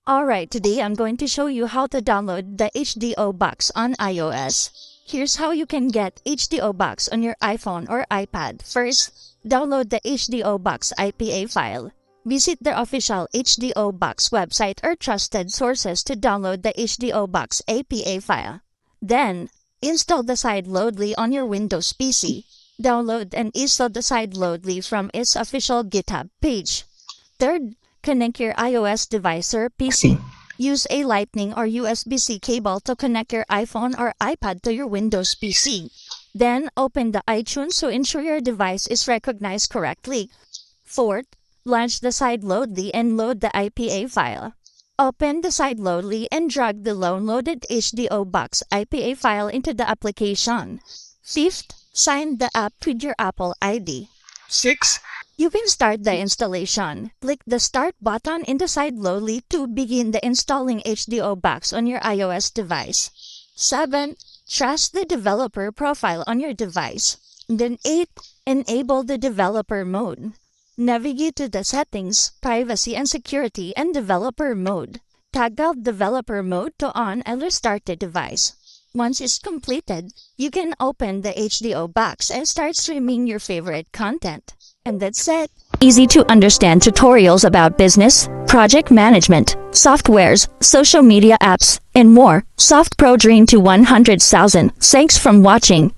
Alright, today I'm going to show you how to download the HDO box on iOS. Here's how you can get HDO box on your iPhone or iPad. First, download the HDO box IPA file. Visit the official HDO box website or trusted sources to download the HDO box APA file. Then, install the sideloadly on your Windows PC. Download and install the sideloadly from its official GitHub page. Third, connect your iOS device or PC. Use a Lightning or USB-C cable to connect your iPhone or iPad to your Windows PC. Then, open the iTunes to ensure your device is recognized correctly. Fourth, launch the sideloadly and load the IPA file. Open the sideloadly and drag the downloaded HDO box IPA file into the application. Fifth, sign the app with your Apple ID. 6. You can start the installation. Click the Start button in the sideloadly to begin the installing HDO box on your iOS device. 7. Trust the developer profile on your device. Then 8. Enable the developer mode. Navigate to the Settings, Privacy and Security and Developer Mode. Toggle Developer Mode to on and restart the device. Once it's completed, you can open the HDO box and start streaming your favorite content. And that's it. Easy to understand tutorials about business, project management, softwares, social media apps, and more. Softpro dream to 100,000. Thanks for watching.